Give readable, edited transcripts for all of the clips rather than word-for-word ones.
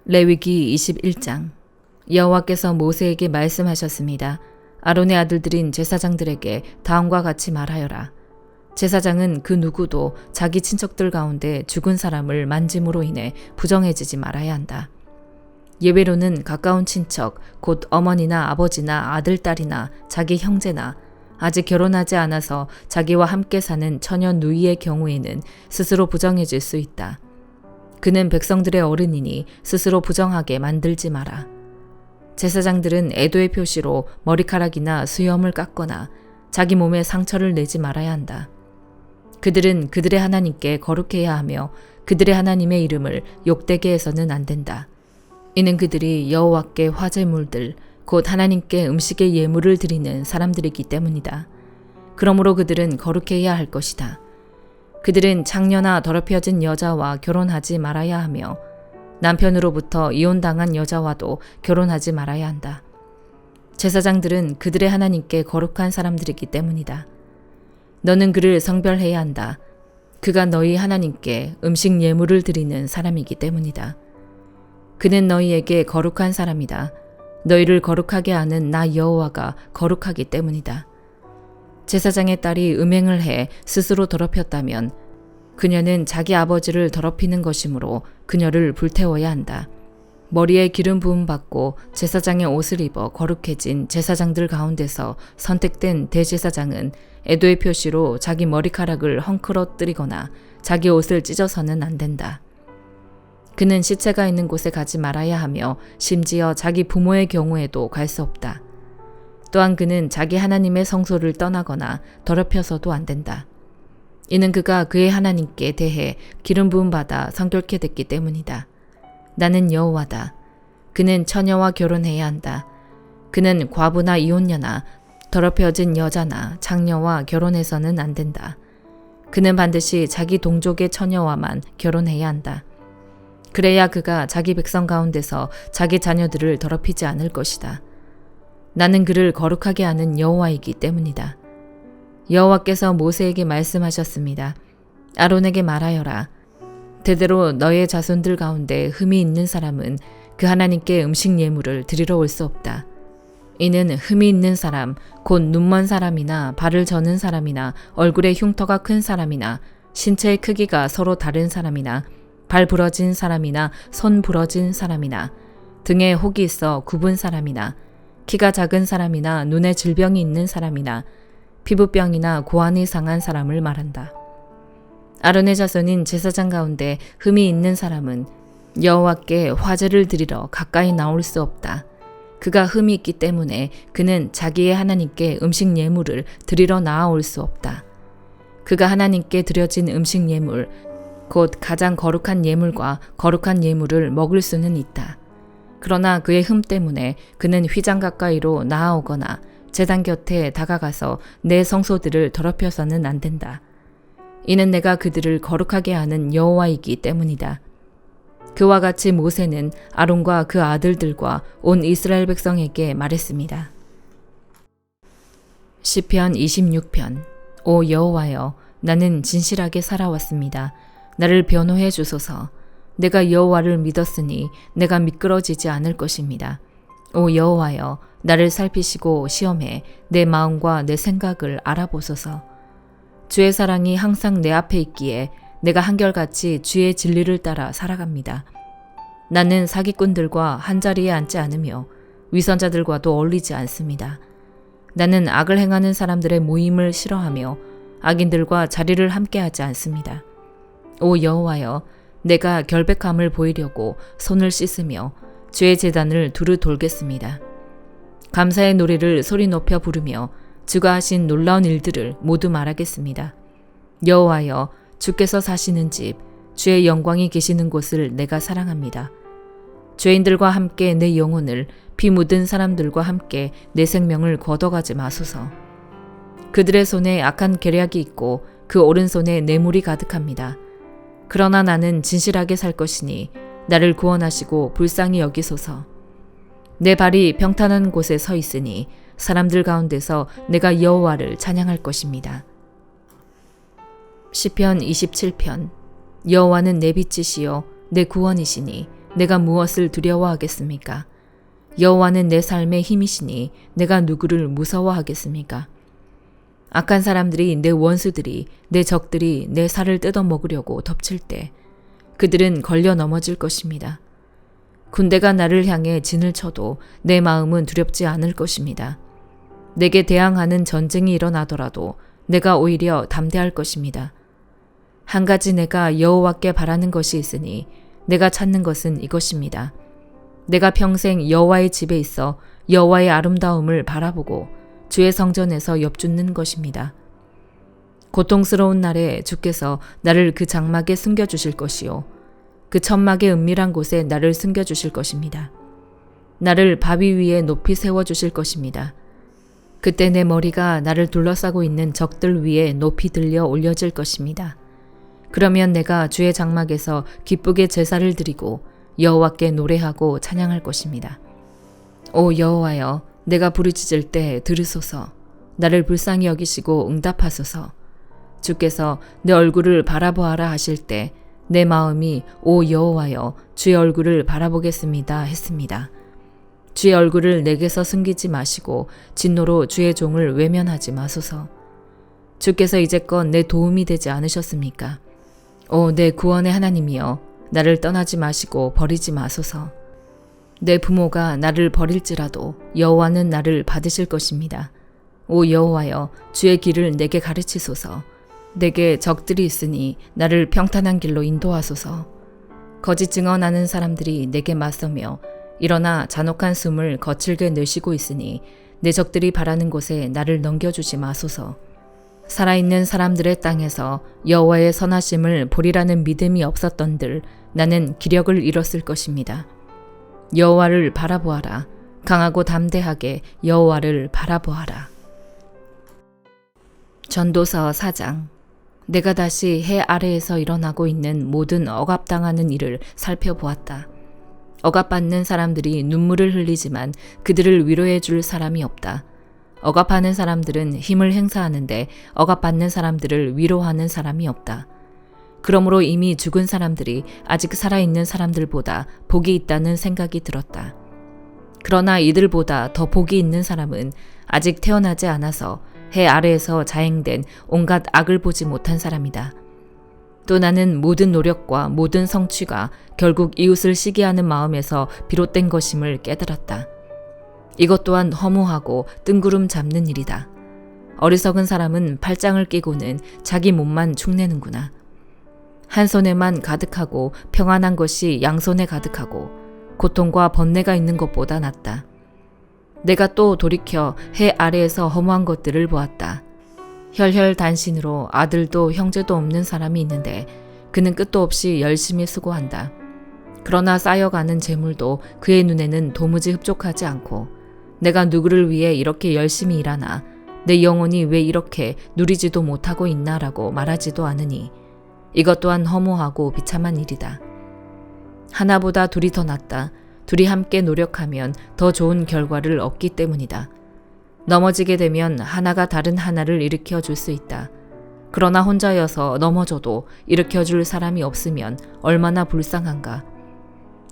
레위기 21장. 여호와께서 모세에게 말씀하셨습니다. 아론의 아들들인 제사장들에게 다음과 같이 말하여라. 제사장은 그 누구도 자기 친척들 가운데 죽은 사람을 만짐으로 인해 부정해지지 말아야 한다. 예외로는 가까운 친척, 곧 어머니나 아버지나 아들, 딸이나 자기 형제나 아직 결혼하지 않아서 자기와 함께 사는 처녀 누이의 경우에는 스스로 부정해질 수 있다. 그는 백성들의 어른이니 스스로 부정하게 만들지 마라. 제사장들은 애도의 표시로 머리카락이나 수염을 깎거나 자기 몸에 상처를 내지 말아야 한다. 그들은 그들의 하나님께 거룩해야 하며 그들의 하나님의 이름을 욕되게 해서는 안 된다. 이는 그들이 여호와께 화제물들, 곧 하나님께 음식의 예물을 드리는 사람들이기 때문이다. 그러므로 그들은 거룩해야 할 것이다. 그들은 창녀나 더럽혀진 여자와 결혼하지 말아야 하며 남편으로부터 이혼당한 여자와도 결혼하지 말아야 한다. 제사장들은 그들의 하나님께 거룩한 사람들이기 때문이다. 너는 그를 성별해야 한다. 그가 너희 하나님께 음식 예물을 드리는 사람이기 때문이다. 그는 너희에게 거룩한 사람이다. 너희를 거룩하게 하는 나 여호와가 거룩하기 때문이다. 제사장의 딸이 음행을 해 스스로 더럽혔다면 그녀는 자기 아버지를 더럽히는 것이므로 그녀를 불태워야 한다. 머리에 기름 부음 받고 제사장의 옷을 입어 거룩해진 제사장들 가운데서 선택된 대제사장은 애도의 표시로 자기 머리카락을 헝클어뜨리거나 자기 옷을 찢어서는 안 된다. 그는 시체가 있는 곳에 가지 말아야 하며 심지어 자기 부모의 경우에도 갈 수 없다. 또한 그는 자기 하나님의 성소를 떠나거나 더럽혀서도 안 된다. 이는 그가 그의 하나님께 대해 기름 부음 받아 성결케 됐기 때문이다. 나는 여호와다. 그는 처녀와 결혼해야 한다. 그는 과부나 이혼녀나 더럽혀진 여자나 창녀와 결혼해서는 안 된다. 그는 반드시 자기 동족의 처녀와만 결혼해야 한다. 그래야 그가 자기 백성 가운데서 자기 자녀들을 더럽히지 않을 것이다. 나는 그를 거룩하게 하는 여호와이기 때문이다. 여호와께서 모세에게 말씀하셨습니다. 아론에게 말하여라. 대대로 너의 자손들 가운데 흠이 있는 사람은 그 하나님께 음식 예물을 드리러 올 수 없다. 이는 흠이 있는 사람, 곧 눈먼 사람이나 발을 저는 사람이나 얼굴에 흉터가 큰 사람이나 신체의 크기가 서로 다른 사람이나 발 부러진 사람이나 손 부러진 사람이나 등에 혹이 있어 굽은 사람이나 키가 작은 사람이나 눈에 질병이 있는 사람이나 피부병이나 고환이 상한 사람을 말한다. 아론의 자손인 제사장 가운데 흠이 있는 사람은 여호와께 화제를 드리러 가까이 나올 수 없다. 그가 흠이 있기 때문에 그는 자기의 하나님께 음식 예물을 드리러 나아올 수 없다. 그가 하나님께 드려진 음식 예물, 곧 가장 거룩한 예물과 거룩한 예물을 먹을 수는 있다. 그러나 그의 흠 때문에 그는 휘장 가까이로 나아오거나 제단 곁에 다가가서 내 성소들을 더럽혀서는 안 된다. 이는 내가 그들을 거룩하게 하는 여호와이기 때문이다. 그와 같이 모세는 아론과 그 아들들과 온 이스라엘 백성에게 말했습니다. 시편 26편. 오 여호와여, 나는 진실하게 살아왔습니다. 나를 변호해 주소서. 내가 여호와를 믿었으니 내가 미끄러지지 않을 것입니다. 오 여호와여, 나를 살피시고 시험해 내 마음과 내 생각을 알아보소서. 주의 사랑이 항상 내 앞에 있기에 내가 한결같이 주의 진리를 따라 살아갑니다. 나는 사기꾼들과 한자리에 앉지 않으며 위선자들과도 어울리지 않습니다. 나는 악을 행하는 사람들의 모임을 싫어하며 악인들과 자리를 함께하지 않습니다. 오 여호와여, 내가 결백함을 보이려고 손을 씻으며 주의 제단을 두루 돌겠습니다. 감사의 노래를 소리 높여 부르며 주가 하신 놀라운 일들을 모두 말하겠습니다. 여호와여, 주께서 사시는 집, 주의 영광이 계시는 곳을 내가 사랑합니다. 죄인들과 함께 내 영혼을, 피 묻은 사람들과 함께 내 생명을 걷어가지 마소서. 그들의 손에 악한 계략이 있고 그 오른손에 뇌물이 가득합니다. 그러나 나는 진실하게 살 것이니 나를 구원하시고 불쌍히 여기소서. 내 발이 평탄한 곳에 서 있으니 사람들 가운데서 내가 여호와를 찬양할 것입니다. 시편 27편. 여호와는 내 빛이시요 내 구원이시니 내가 무엇을 두려워하겠습니까? 여호와는 내 삶의 힘이시니 내가 누구를 무서워하겠습니까? 악한 사람들이, 내 원수들이, 내 적들이 내 살을 뜯어먹으려고 덮칠 때 그들은 걸려 넘어질 것입니다. 군대가 나를 향해 진을 쳐도 내 마음은 두렵지 않을 것입니다. 내게 대항하는 전쟁이 일어나더라도 내가 오히려 담대할 것입니다. 한 가지 내가 여호와께 바라는 것이 있으니 내가 찾는 것은 이것입니다. 내가 평생 여호와의 집에 있어 여호와의 아름다움을 바라보고 주의 성전에서 엽죽는 것입니다. 고통스러운 날에 주께서 나를 그 장막에 숨겨주실 것이요 그 천막의 은밀한 곳에 나를 숨겨주실 것입니다. 나를 바위 위에 높이 세워주실 것입니다. 그때 내 머리가 나를 둘러싸고 있는 적들 위에 높이 들려 올려질 것입니다. 그러면 내가 주의 장막에서 기쁘게 제사를 드리고 여호와께 노래하고 찬양할 것입니다. 오 여호와여, 내가 부르짖을 때 들으소서. 나를 불쌍히 여기시고 응답하소서. 주께서 내 얼굴을 바라보아라 하실 때 내 마음이 오 여호와여 주의 얼굴을 바라보겠습니다 했습니다. 주의 얼굴을 내게서 숨기지 마시고 진노로 주의 종을 외면하지 마소서. 주께서 이제껏 내 도움이 되지 않으셨습니까? 오 내 구원의 하나님이여, 나를 떠나지 마시고 버리지 마소서. 내 부모가 나를 버릴지라도 여호와는 나를 받으실 것입니다. 오 여호와여, 주의 길을 내게 가르치소서. 내게 적들이 있으니 나를 평탄한 길로 인도하소서. 거짓 증언하는 사람들이 내게 맞서며 일어나 잔혹한 숨을 거칠게 내쉬고 있으니 내 적들이 바라는 곳에 나를 넘겨주지 마소서. 살아있는 사람들의 땅에서 여호와의 선하심을 보리라는 믿음이 없었던들 나는 기력을 잃었을 것입니다. 여호와를 바라보아라. 강하고 담대하게 여호와를 바라보아라. 전도서 4장. 내가 다시 해 아래에서 일어나고 있는 모든 억압당하는 일을 살펴보았다. 억압받는 사람들이 눈물을 흘리지만 그들을 위로해 줄 사람이 없다. 억압하는 사람들은 힘을 행사하는데 억압받는 사람들을 위로하는 사람이 없다. 그러므로 이미 죽은 사람들이 아직 살아있는 사람들보다 복이 있다는 생각이 들었다. 그러나 이들보다 더 복이 있는 사람은 아직 태어나지 않아서 해 아래에서 자행된 온갖 악을 보지 못한 사람이다. 또 나는 모든 노력과 모든 성취가 결국 이웃을 시기하는 마음에서 비롯된 것임을 깨달았다. 이것 또한 허무하고 뜬구름 잡는 일이다. 어리석은 사람은 팔짱을 끼고는 자기 몸만 축내는구나. 한 손에만 가득하고 평안한 것이 양손에 가득하고 고통과 번뇌가 있는 것보다 낫다. 내가 또 돌이켜 해 아래에서 허무한 것들을 보았다. 혈혈단신으로 아들도 형제도 없는 사람이 있는데 그는 끝도 없이 열심히 수고한다. 그러나 쌓여가는 재물도 그의 눈에는 도무지 흡족하지 않고 내가 누구를 위해 이렇게 열심히 일하나 내 영혼이 왜 이렇게 누리지도 못하고 있나라고 말하지도 않으니 이것 또한 허무하고 비참한 일이다. 하나보다 둘이 더 낫다. 둘이 함께 노력하면 더 좋은 결과를 얻기 때문이다. 넘어지게 되면 하나가 다른 하나를 일으켜 줄 수 있다. 그러나 혼자여서 넘어져도 일으켜 줄 사람이 없으면 얼마나 불쌍한가.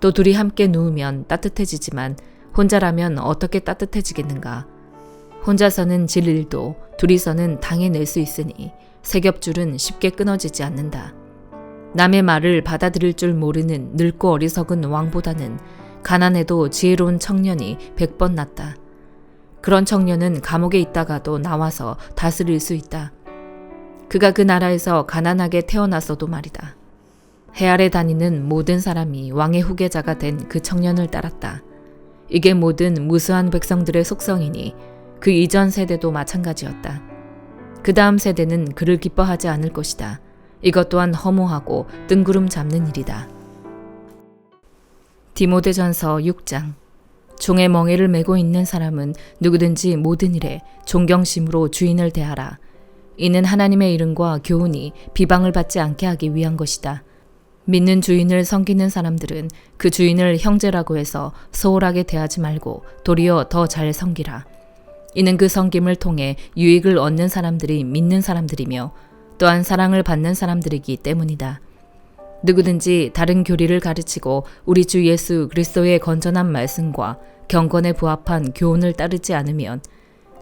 또 둘이 함께 누우면 따뜻해지지만 혼자라면 어떻게 따뜻해지겠는가. 혼자서는 질 일도 둘이서는 당해낼 수 있으니 세겹줄은 쉽게 끊어지지 않는다. 남의 말을 받아들일 줄 모르는 늙고 어리석은 왕보다는 가난해도 지혜로운 청년이 100번 낫다. 그런 청년은 감옥에 있다가도 나와서 다스릴 수 있다. 그가 그 나라에서 가난하게 태어났어도 말이다. 해 아래 다니는 모든 사람이 왕의 후계자가 된 그 청년을 따랐다. 이게 모든 무수한 백성들의 속성이니 그 이전 세대도 마찬가지였다. 그 다음 세대는 그를 기뻐하지 않을 것이다. 이것 또한 허무하고 뜬구름 잡는 일이다. 디모데전서 6장. 종의 멍에를 메고 있는 사람은 누구든지 모든 일에 존경심으로 주인을 대하라. 이는 하나님의 이름과 교훈이 비방을 받지 않게 하기 위한 것이다. 믿는 주인을 섬기는 사람들은 그 주인을 형제라고 해서 소홀하게 대하지 말고 도리어 더 잘 섬기라. 이는 그 섬김을 통해 유익을 얻는 사람들이 믿는 사람들이며 또한 사랑을 받는 사람들이기 때문이다. 누구든지 다른 교리를 가르치고 우리 주 예수 그리스도의 건전한 말씀과 경건에 부합한 교훈을 따르지 않으면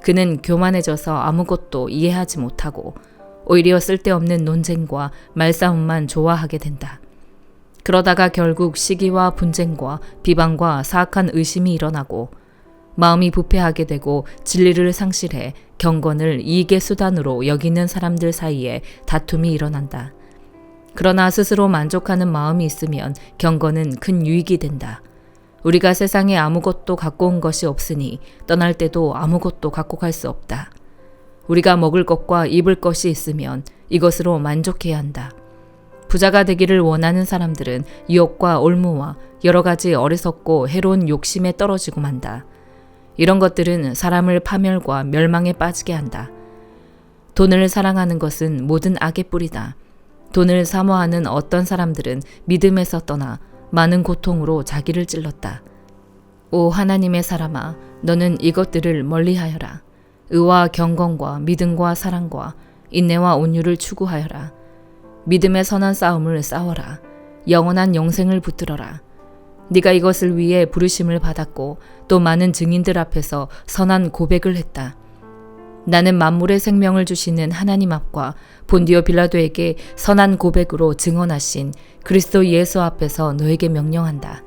그는 교만해져서 아무것도 이해하지 못하고 오히려 쓸데없는 논쟁과 말싸움만 좋아하게 된다. 그러다가 결국 시기와 분쟁과 비방과 사악한 의심이 일어나고 마음이 부패하게 되고 진리를 상실해 경건을 이익의 수단으로 여기는 사람들 사이에 다툼이 일어난다. 그러나 스스로 만족하는 마음이 있으면 경건은 큰 유익이 된다. 우리가 세상에 아무것도 갖고 온 것이 없으니 떠날 때도 아무것도 갖고 갈 수 없다. 우리가 먹을 것과 입을 것이 있으면 이것으로 만족해야 한다. 부자가 되기를 원하는 사람들은 유혹과 올무와 여러 가지 어리석고 해로운 욕심에 떨어지고 만다. 이런 것들은 사람을 파멸과 멸망에 빠지게 한다. 돈을 사랑하는 것은 모든 악의 뿌리다. 돈을 사모하는 어떤 사람들은 믿음에서 떠나 많은 고통으로 자기를 찔렀다. 오 하나님의 사람아, 너는 이것들을 멀리하여라. 의와 경건과 믿음과 사랑과 인내와 온유를 추구하여라. 믿음의 선한 싸움을 싸워라. 영원한 영생을 붙들어라. 네가 이것을 위해 부르심을 받았고 또 많은 증인들 앞에서 선한 고백을 했다. 나는 만물의 생명을 주시는 하나님 앞과 본디오 빌라도에게 선한 고백으로 증언하신 그리스도 예수 앞에서 너에게 명령한다.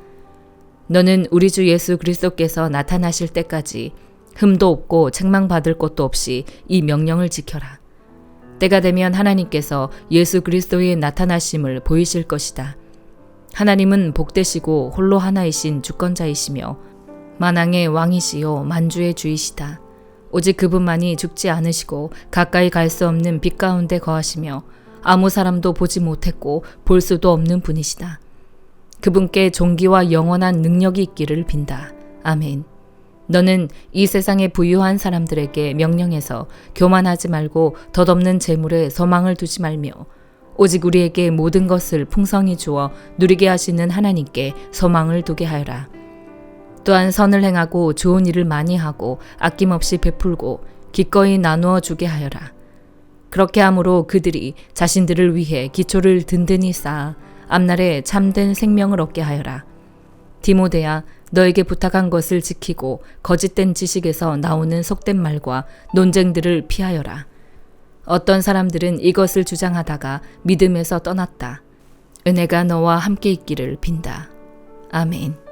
너는 우리 주 예수 그리스도께서 나타나실 때까지 흠도 없고 책망받을 것도 없이 이 명령을 지켜라. 때가 되면 하나님께서 예수 그리스도의 나타나심을 보이실 것이다. 하나님은 복되시고 홀로 하나이신 주권자이시며 만왕의 왕이시요 만주의 주이시다. 오직 그분만이 죽지 않으시고 가까이 갈 수 없는 빛 가운데 거하시며 아무 사람도 보지 못했고 볼 수도 없는 분이시다. 그분께 존귀와 영원한 능력이 있기를 빈다. 아멘. 너는 이 세상에 부유한 사람들에게 명령해서 교만하지 말고 덧없는 재물에 소망을 두지 말며 오직 우리에게 모든 것을 풍성히 주어 누리게 하시는 하나님께 소망을 두게 하여라. 또한 선을 행하고 좋은 일을 많이 하고 아낌없이 베풀고 기꺼이 나누어 주게 하여라. 그렇게 함으로 그들이 자신들을 위해 기초를 든든히 쌓아 앞날에 참된 생명을 얻게 하여라. 디모데야, 너에게 부탁한 것을 지키고 거짓된 지식에서 나오는 속된 말과 논쟁들을 피하여라. 어떤 사람들은 이것을 주장하다가 믿음에서 떠났다. 은혜가 너와 함께 있기를 빈다. 아멘.